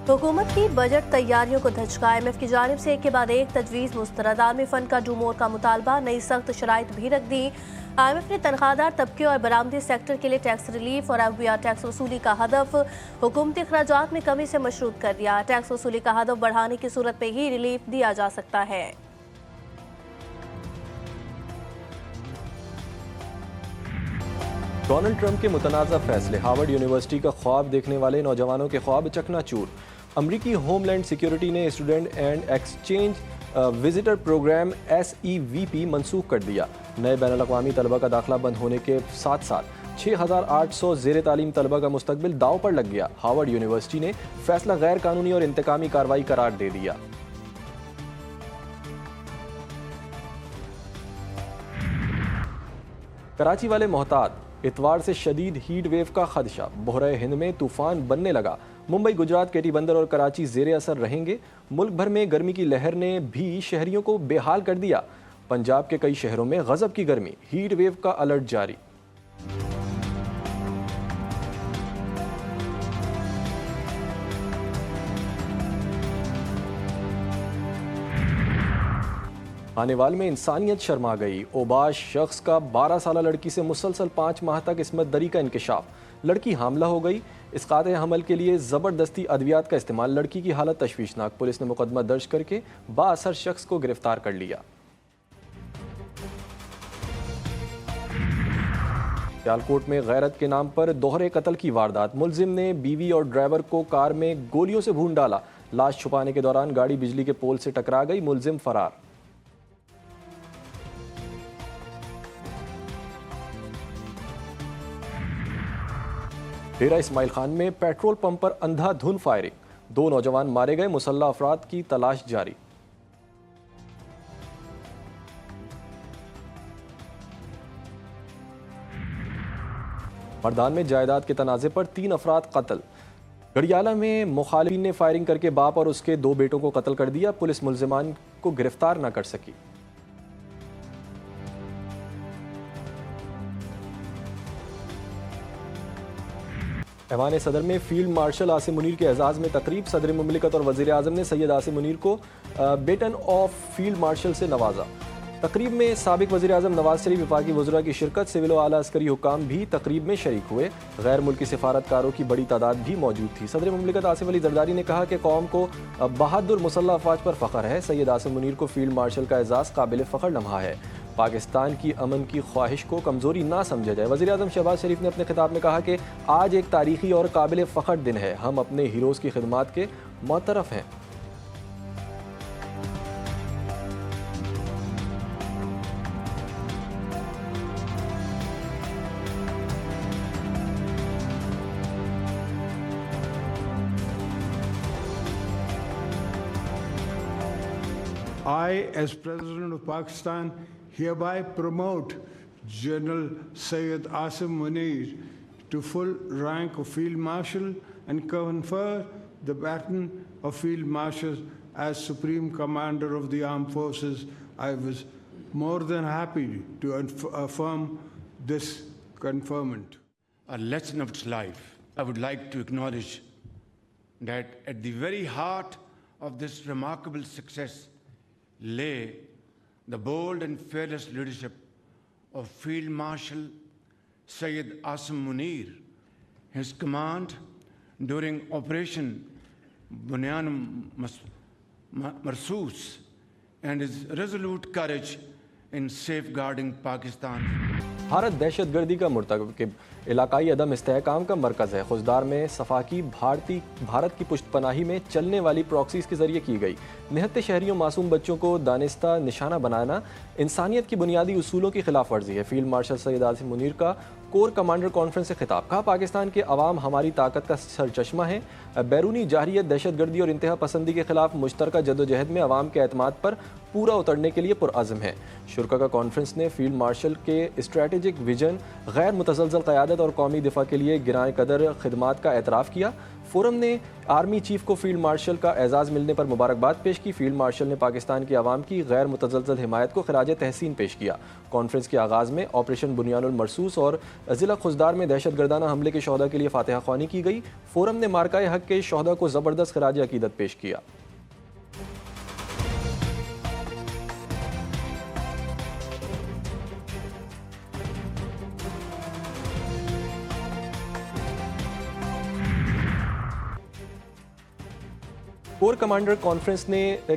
हुकूमत की बजट तैयारियों को धचका। IMF की जानिब से एक के बाद एक तजवीज़ मुस्तरद। आलमी फंड का डूमोर का मुतालबा, नई सख्त शराइत भी रख दी। IMF ने तनख्वाहदार तबके और बरामदी सेक्टर के लिए टैक्स रिलीफ और FBR टैक्स वसूली का हदफ हुकूमती अखराजात में कमी से मशरूत कर दिया। टैक्स वसूली का हदफ बढ़ाने की सूरत में ही रिलीफ दिया जा सकता है। डोनाल्ड ट्रंप के मुतनाज़ा फैसले, हार्वर्ड यूनिवर्सिटी का ख्वाब देखने वाले नौजवानों के ख्वाब चकनाचूर। अमरीकी होमलैंड सिक्योरिटी ने student and exchange visitor program SEVP मनसूख कर दिया। नए बैनुल-अक़वामी तलबा का दाखिला बंद होने के साथ साथ 6,800 ज़ेर तालीम तलबा का मुस्तकबिल दाव पर लग गया। हार्वर्ड यूनिवर्सिटी ने फैसला गैर कानूनी और इंतकामी कार्रवाई करार दे दिया। कराची वाले मोहतात, इतवार से शदीद हीट वेव का खदशा। बोहरा हिंद में तूफान बनने लगा। मुंबई, गुजरात, केटी बंदर और कराची जेर असर रहेंगे। मुल्क भर में गर्मी की लहर ने भी शहरियों को बेहाल कर दिया। पंजाब के कई शहरों में गजब की गर्मी, हीट वेव का अलर्ट जारी। आनेवाल में इंसानियत शर्मा गई। ओबाश शख्स का 12 साल लड़की से मुसलसल 5 माह तक इस्मत दरी का इंकशाफ। लड़की हामला हो गई। इसकात हमल के लिए ज़बरदस्ती अद्वियात का इस्तेमाल। लड़की की हालत तशवीशनाक। पुलिस ने मुकदमा दर्ज करके बाअसर शख्स को गिरफ्तार कर लिया। सियालकोट में गैरत के नाम पर दोहरे कत्ल की वारदात। मुलजिम ने बीवी और ड्राइवर को कार में गोलियों से भून डाला। लाश छुपाने के दौरान गाड़ी बिजली के पोल से टकरा गई। मुलजिम फरार। डेरा इस्माइल खान में पेट्रोल पंप पर अंधाधुंध फायरिंग। 2 नौजवान मारे गए। मुसल्लह अफराद की तलाश जारी। मर्दान में जायदाद के तनाज़े पर 3 अफराद कत्ल। गड़ियाला में मुखालिफिन ने फायरिंग करके बाप और उसके 2 बेटों को कत्ल कर दिया। पुलिस मुल्जिमान को गिरफ्तार न कर सकी। ऐवान सदर में फील्ड मार्शल आसिम मुनीर के एजाज़ में तकरीब। सदर मुमलिकत और वज़ीर आज़म ने सैयद आसिम मुनीर को बेटन ऑफ फील्ड मार्शल से नवाजा। तकरीब में साबिक वज़ीर आज़म नवाज शरीफ, वफाकी वज़रा की शिरकत। सिविल व आला अस्करी हुकाम भी तकरीब में शरीक हुए। गैर मुल्की सिफारतकारों की बड़ी तादाद भी मौजूद थी। सदर मुमलिकत आसिफ अली जरदारी ने कहा कि कौम को बहादुर मुसल्लह अफवाज पर फ़ख्र है। सैयद आसिम मुनीर को फील्ड मार्शल का एजाज़ काबिल फ़ख्र लम्हा है। पाकिस्तान की अमन की ख्वाहिश को कमज़ोरी ना समझा जाए। वज़ीर आज़म शहबाज शरीफ ने अपने खिताब में कहा कि आज एक तारीखी और काबिल फ़ख्र दिन है। हम अपने हीरोज़ की खिदमत के मुतरफ़ हैं। I, as President of Pakistan, hereby promote General Syed Asim Munir to full rank of Field Marshal and confer the baton of Field Marshal as Supreme Commander of the Armed Forces. I was more than happy to affirm this conferment. A lesson of its life. I would like to acknowledge that at the very heart of this remarkable success lay the bold and fearless leadership of Field Marshal Syed Asim Munir. His command during Operation Bunyan Marsoos and his resolute courage in safeguarding Pakistan. Bharat दहशतगर्दी का मुर्तकिब इलाकाई अदम इस्तेहकाम का मरकज़ है। खुजदार में सफाकी भारत की पुश्तपनाही में चलने वाली proxies के जरिए की गई निहत्ते शहरियों मासूम बच्चों को दानिस्ता निशाना बनाना इंसानियत की बुनियादी उसूलों की खिलाफ वर्जी है। फील्ड मार्शल सैयद आसिम मुनीर का कोर कमांडर कॉन्फ्रेंस से खिताब। कहा, पाकिस्तान के अवाम हमारी ताकत का सरचश्मा है। बैरूनी जाहिरियत, दहशतगर्दी और इंतहा पसंदी के खिलाफ मुश्तरका जद्दोजहद में अवाम के एतमाद पर पूरा उतरने के लिए पुरअज़्म है। शुरका का कॉन्फ्रेंस ने फील्ड मार्शल के स्ट्रेटेजिक विजन, गैर मुतज़लज़ल क़यादत और कौमी दिफा के लिए गिराए कदर खिदमात का एतराफ़ किया। फोरम ने आर्मी चीफ को फील्ड मार्शल का एजाज़ मिलने पर मुबारकबाद पेश की। फील्ड मार्शल ने पाकिस्तान की आवाम की गैर मुतज़लज़ल हिमायत को खिराज तहसीन पेश किया। कॉन्फ्रेंस के आगाज़ में ऑपरेशन बुनियानुल मरसूस और ज़िला खुजदार में दहशतगर्दाना हमले के शोहदा के लिए फातिहा ख्वानी की गई। फोरम ने मार्काए हक के शोहदा को ज़बरदस्त खिराज अकीदत पेश किया। कोर कमांडर कॉन्फ्रेंस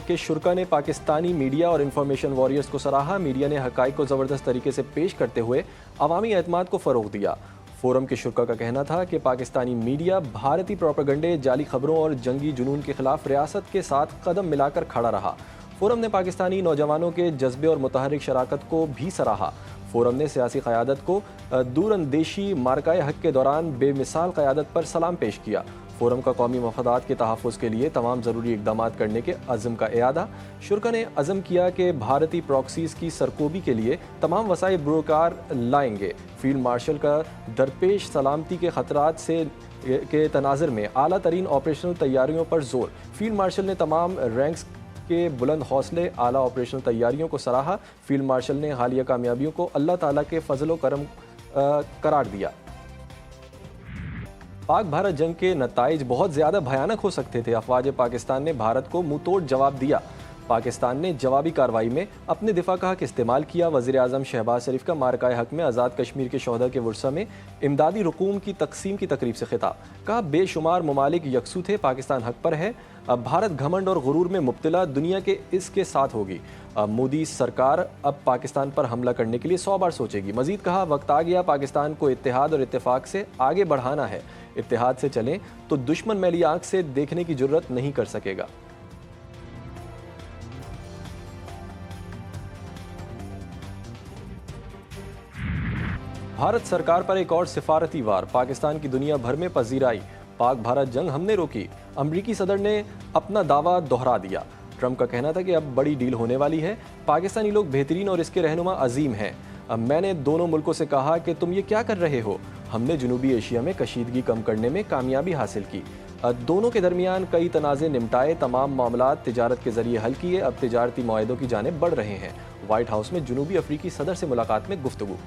के शुरा ने पाकिस्तानी मीडिया और इंफॉर्मेशन वॉरियर्स को सराहा। मीडिया ने हक़ाइक़ को ज़बरदस्त तरीके से पेश करते हुए अवामी एतमाद को फ़रोग़ दिया। फोरम के शुरा का कहना था कि पाकिस्तानी मीडिया भारतीय प्रोपेगेंडे, जाली खबरों और जंगी जुनून के खिलाफ रियासत के साथ कदम मिलाकर खड़ा रहा। फोरम ने पाकिस्तानी नौजवानों के जज्बे और मुतहरिक शराकत को भी सराहा। फोरम ने सियासी क़यादत को दूरअंदेशी मार्काए हक के दौरान बेमिसाल क़यादत पर सलाम पेश किया। फोरम का कौमी मफादात के तहफ़्फ़ुज़ के लिए तमाम ज़रूरी इक़दामात करने के अज़्म का इयादा। शुरा ने अज़म किया कि भारतीय प्रॉक्सीज़ की सरकोबी के लिए तमाम वसाइल बुरकार लाएंगे। फील्ड मार्शल का दरपेश सलामती के ख़तरात से के तनाज़ुर में आला तरीन ऑपरेशनल तैयारियों पर ज़ोर। फील्ड मार्शल ने तमाम रैंक्स के बुलंद हौसले, आला ऑपरेशनल तैयारियों को सराहा। फील्ड मार्शल ने हालिया कामयाबियों को अल्लाह ताला के फजल व करम करार दिया। पाक भारत जंग के नताइज बहुत ज़्यादा भयानक हो सकते थे। अफवाज पाकिस्तान ने भारत को मुंह तोड़ जवाब दिया। पाकिस्तान ने जवाबी कार्रवाई में अपने दिफा का हक इस्तेमाल किया। वज़ीर आज़म शहबाज शरीफ का मार्काए हक में आज़ाद कश्मीर के शोहदा के वर्सा में इमदादी रकूम की तकसीम की तकरीब से खिताब। कहा, बेशुमार ममालिक यकसू थे, पाकिस्तान हक पर है। अब भारत घमंड और गुरूर में मुब्तला, दुनिया के इसके साथ होगी। मोदी सरकार अब पाकिस्तान पर हमला करने के लिए 100 बार सोचेगी। मजीद कहा, वक्त आ गया पाकिस्तान को इत्तेहाद और इत्तेफाक से आगे बढ़ाना है। इत्तेहाद से चलें तो दुश्मन मैली आंख से देखने की जरूरत नहीं कर सकेगा। भारत सरकार पर एक और सिफारती वार। पाकिस्तान की दुनिया भर में पजीराई। पाक भारत जंग हमने रोकी। अमरीकी सदर ने अपना दावा दोहरा दिया। ट्रंप का कहना था कि अब बड़ी डील होने वाली है। पाकिस्तानी लोग बेहतरीन और इसके रहनुमा अजीम हैं। अब मैंने दोनों मुल्कों से कहा कि तुम ये क्या कर रहे हो। हमने जनूबी एशिया में कशीदगी कम करने में कामयाबी हासिल की। दोनों के दरमियान कई तनाज़े निपटाए, तमाम मामलात तिजारत के जरिए हल किए। अब तिजारती मुआहदों की जानिब बढ़ रहे हैं। व्हाइट हाउस में जनूबी अफ्रीकी सदर से मुलाकात में गुफ्तगू।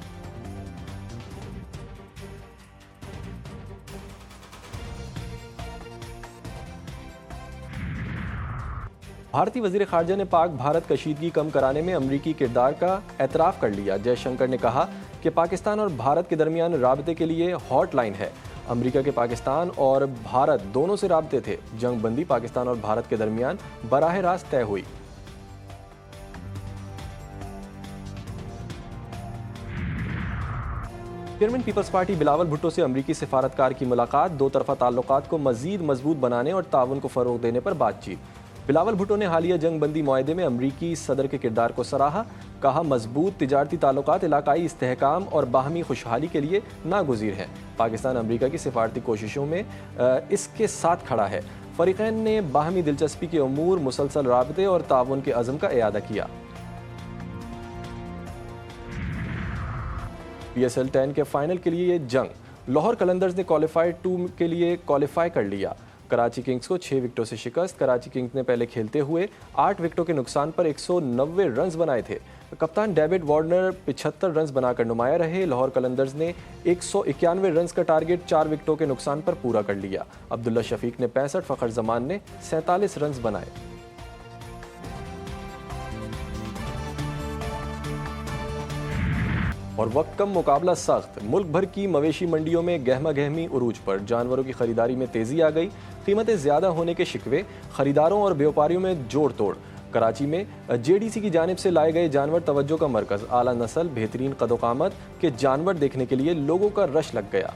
भारतीय वज़ीर ख़ारजा ने पाक भारत कशीदगी कम कराने में अमरीकी किरदार का एतराफ़ कर लिया। जयशंकर ने कहा कि पाकिस्तान और भारत के दरमियान राबते के लिए हॉटलाइन है। अमरीका के पाकिस्तान और भारत दोनों से राबते थे। जंग बंदी पाकिस्तान और भारत के दरमियान बराह रास्त तय हुई। चेयरमैन पीपल्स पार्टी बिलावल भुट्टो से अमरीकी सिफारतकार की मुलाकात। दो तरफा ताल्लुकात को मजीद मजबूत बनाने और ताउन को फ़रोग़ देने पर बातचीत। बिलावल भुट्टो ने हालिया जंग बंदी मुआहदे में अमरीकी सदर के किरदार को सराहा। कहा, मजबूत तिजारती ताल्लुकात इलाकाई इस्तेहकाम और बाहमी खुशहाली के लिए नागुज़ीर हैं। पाकिस्तान अमरीका की सिफारती कोशिशों में इसके साथ खड़ा है। फ़रीक़ैन ने बाहमी दिलचस्पी के अमूर, मुसलसल राबते और ताउन के अज़्म का इयादा किया। PSL 10 के फाइनल के लिए जंग। लाहौर कलंदर्स ने क्वालिफाइड 2 के लिए क्वालिफाई कर लिया। कराची किंग्स को 6 विकेटों से शिकस्त। कराची किंग्स ने पहले खेलते हुए 8 विकेटों के नुकसान पर 190 रन्स बनाए थे। कप्तान डेविड वार्नर 75 रन्स बनाकर नुमाया रहे। लाहौर कलंदर्स ने 191 रन्स का टारगेट 4 विकेटों के नुकसान पर पूरा कर लिया। अब्दुल्ला शफीक ने 65, फ़खर जमान ने 47 रन्स बनाए। और वक्त कम, मुकाबला सख्त। मुल्क भर की मवेशी मंडियों में गहमा गहमी उरूज पर। जानवरों की खरीदारी में तेजी आ गई। कीमतें ज्यादा होने के शिकवे, खरीदारों और व्यापारियों में जोड़ तोड़। कराची में JDC की जानिब से लाए गए जानवर तवज्जो का मरकज। आला नस्ल, बेहतरीन कदोकामत के जानवर देखने के लिए लोगों का रश लग गया।